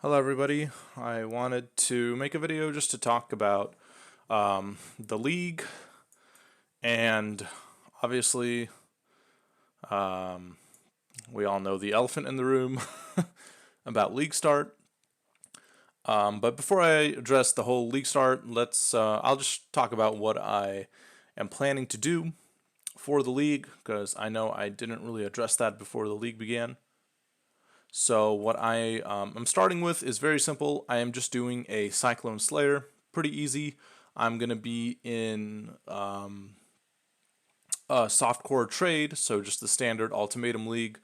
Hello everybody, I wanted to make a video just to talk about the league and obviously um, we all know the elephant in the room about league start. But before I address the whole league start, I'll just talk about what I am planning to do for the league because I know I didn't really address that before the league began. So what I'm starting with is very simple. I am just doing a Cyclone Slayer, pretty easy. I'm gonna be in a softcore trade, so just the standard Ultimatum League.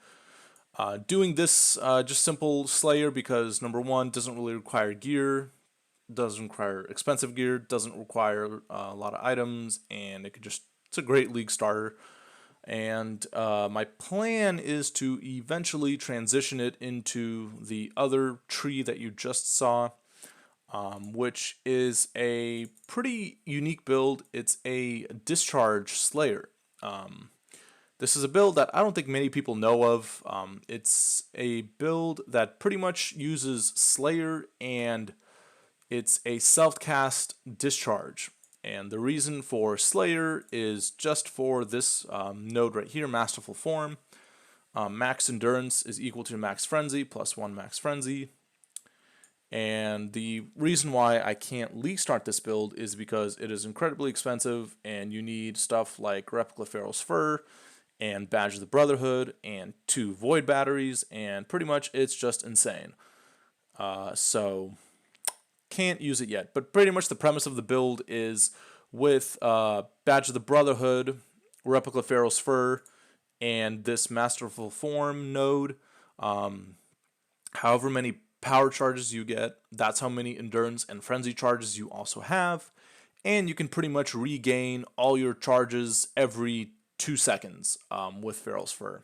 Doing this just simple Slayer because number one doesn't really require gear, doesn't require expensive gear, doesn't require a lot of items, and it's a great league starter. And my plan is to eventually transition it into the other tree that you just saw, which is a pretty unique build. It's a Discharge Slayer. This is a build that I don't think many people know of. It's a build that pretty much uses Slayer, and it's a self-cast Discharge. And the reason for Slayer is just for this node right here, Masterful Form. Max Endurance is equal to Max Frenzy plus 1 Max Frenzy. And the reason why I can't league start this build is because it is incredibly expensive and you need stuff like Replica Pharaoh's Fur and Badge of the Brotherhood and 2 Void Batteries, and pretty much it's just insane. So can't use it yet, but pretty much the premise of the build is with Badge of the Brotherhood, Replica Pharaoh's Fur, and this Masterful Form node. However many power charges you get, that's how many endurance and frenzy charges you also have, and you can pretty much regain all your charges every 2 seconds with Pharaoh's Fur.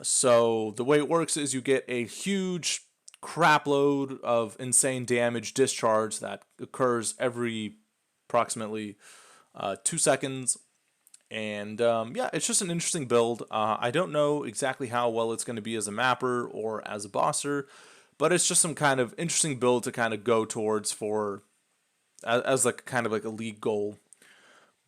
So the way it works is you get a huge crap load of insane damage discharge that occurs every approximately 2 seconds. And yeah, it's just an interesting build. I don't know exactly how well it's going to be as a mapper or as a bosser, but it's just some kind of interesting build to kind of go towards for as like kind of like a league goal.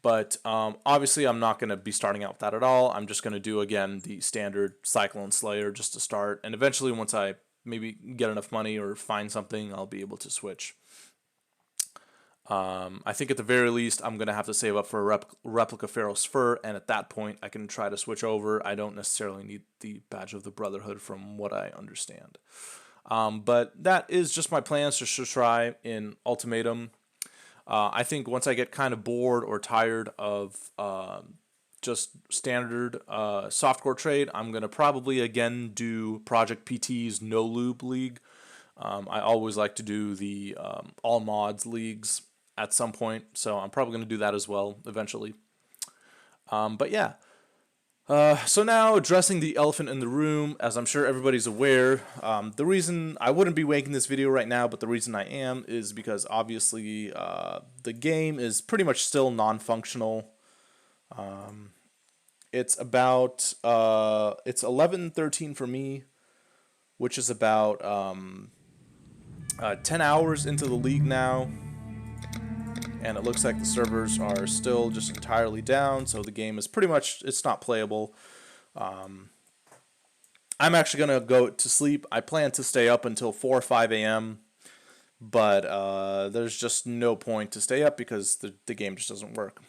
But obviously, I'm not going to be starting out with that at all. I'm just going to do, again, the standard Cyclone Slayer just to start. And eventually, once I maybe get enough money or find something, I'll be able to switch. I think at the very least, I'm going to have to save up for a Replica Pharaoh's Fur. And at that point, I can try to switch over. I don't necessarily need the Badge of the Brotherhood from what I understand. But that is just my plans to try in Ultimatum. I think once I get kind of bored or tired of just standard softcore trade, I'm going to probably again do Project PT's No Lube League. I always like to do the all mods leagues at some point, so I'm probably going to do that as well eventually. But yeah, so now addressing the elephant in the room, as I'm sure everybody's aware, the reason I wouldn't be making this video right now, but the reason I am is because obviously the game is pretty much still non-functional. It's about it's 11:13 for me, which is about 10 hours into the league now, and it looks like the servers are still just entirely down, so the game is pretty much, it's not playable. I'm actually going to go to sleep. I plan to stay up until 4 or 5 a.m., but there's just no point to stay up because the game just doesn't work.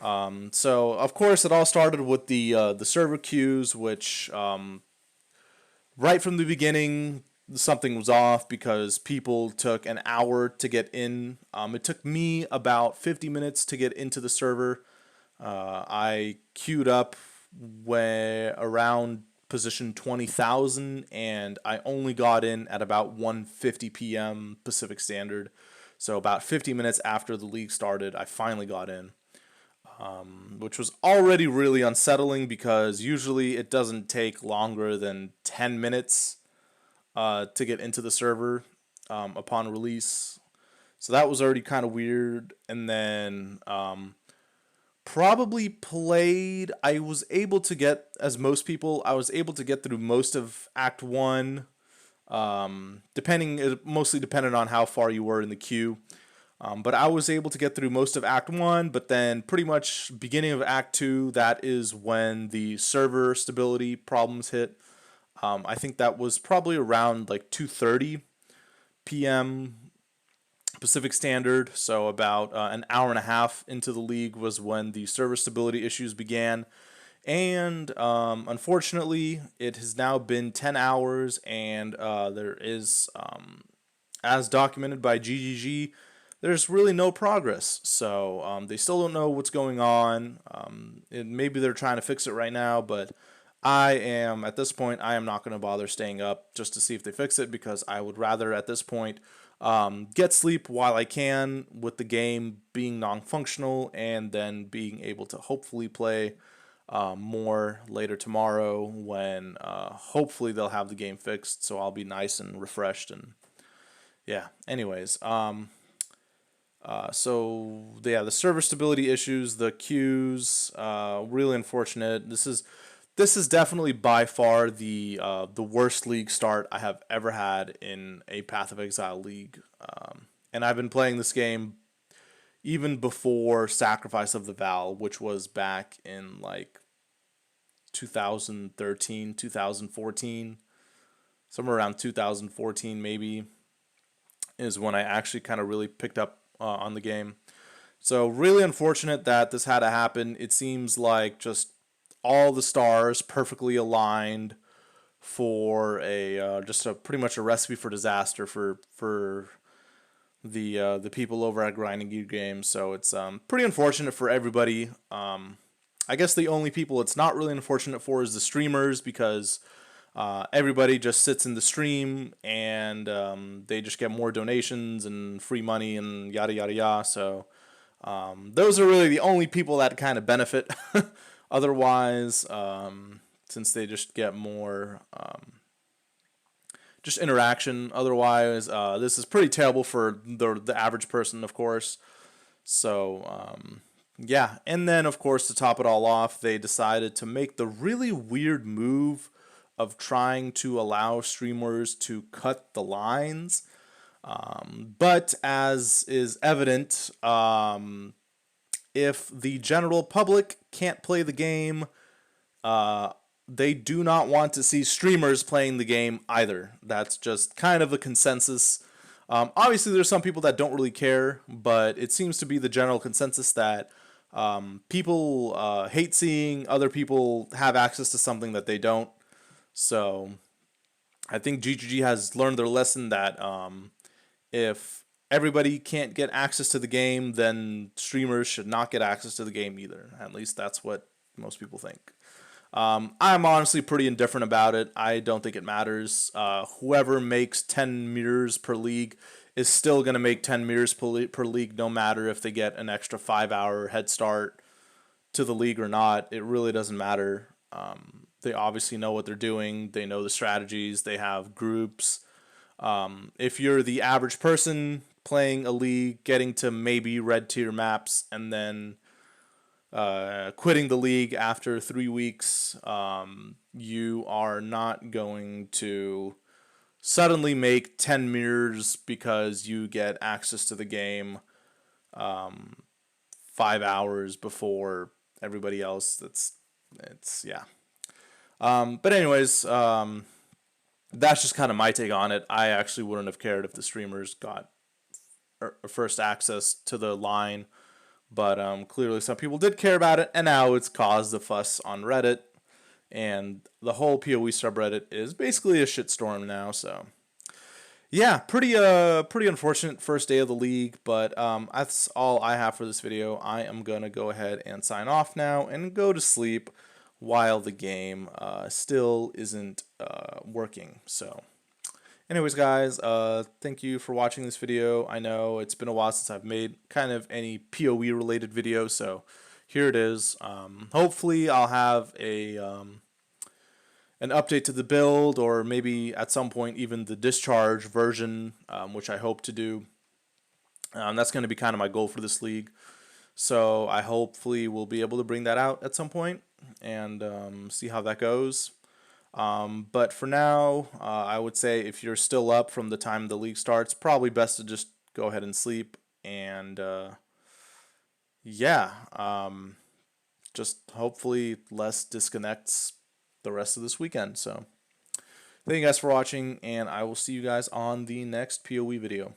So, of course, it all started with the server queues, which right from the beginning, something was off because people took an hour to get in. It took me about 50 minutes to get into the server. I queued up around position 20,000, and I only got in at about 1:50 p.m. Pacific Standard. So about 50 minutes after the league started, I finally got in, which was already really unsettling because usually it doesn't take longer than 10 minutes to get into the server upon release. So that was already kind of weird. And then probably played, I was able to get, as most people, I was able to get through most of Act 1 It mostly depended on how far you were in the queue. But I was able to get through most of Act 1, but then pretty much beginning of Act 2, that is when the server stability problems hit. I think that was probably around like 2:30 p.m. Pacific Standard, so about an hour and a half into the league was when the server stability issues began. And unfortunately, it has now been 10 hours, and there is, as documented by GGG, there's really no progress. So they still don't know what's going on. Maybe they're trying to fix it right now, but at this point, I am not going to bother staying up just to see if they fix it, because I would rather at this point get sleep while I can, with the game being non-functional, and then being able to hopefully play more later tomorrow, when hopefully they'll have the game fixed, so I'll be nice and refreshed. And yeah, anyways, so yeah, the server stability issues, the queues, really unfortunate. This is definitely by far the worst league start I have ever had in a Path of Exile league. And I've been playing this game even before Sacrifice of the Vow, which was back in like 2013, 2014, somewhere around 2014 maybe, is when I actually kind of really picked up on the game. So really unfortunate that this had to happen. It seems like just all the stars perfectly aligned for a just a pretty much a recipe for disaster for the people over at Grinding Gear Games. So it's pretty unfortunate for everybody. I guess the only people it's not really unfortunate for is the streamers, because everybody just sits in the stream, and they just get more donations and free money and yada yada yada. So those are really the only people that kind of benefit. Otherwise, since they just get more just interaction. Otherwise, this is pretty terrible for the average person, of course. So yeah, and then of course, to top it all off, they decided to make the really weird move of trying to allow streamers to cut the lines. But as is evident, if the general public can't play the game, they do not want to see streamers playing the game either. That's just kind of a consensus. Obviously, there's some people that don't really care, but it seems to be the general consensus that people hate seeing other people have access to something that they don't. So I think GGG has learned their lesson that if everybody can't get access to the game, then streamers should not get access to the game either. At least that's what most people think. I'm honestly pretty indifferent about it. I don't think it matters. Whoever makes 10 mirrors per league is still going to make 10 mirrors per league, no matter if they get an extra 5-hour head start to the league or not. It really doesn't matter. They obviously know what they're doing. They know the strategies. They have groups. If you're the average person playing a league, getting to maybe red tier maps, and then quitting the league after 3 weeks, you are not going to suddenly make 10 mirrors because you get access to the game 5 hours before everybody else. It's yeah. But anyways, that's just kind of my take on it. I actually wouldn't have cared if the streamers got first access to the line, but clearly some people did care about it, and now it's caused a fuss on Reddit, and the whole PoE subreddit is basically a shitstorm now. So yeah, pretty unfortunate first day of the league, but that's all I have for this video. I am gonna go ahead and sign off now and go to sleep while the game still isn't working. So anyways, guys, thank you for watching this video. I know it's been a while since I've made kind of any PoE related video, so here it is. Hopefully I'll have an update to the build, or maybe at some point even the discharge version, which I hope to do. That's going to be kind of my goal for this league. So I hopefully will be able to bring that out at some point and see how that goes. But for now, I would say if you're still up from the time the league starts, probably best to just go ahead and sleep. And yeah, just hopefully less disconnects the rest of this weekend. So thank you guys for watching, and I will see you guys on the next PoE video.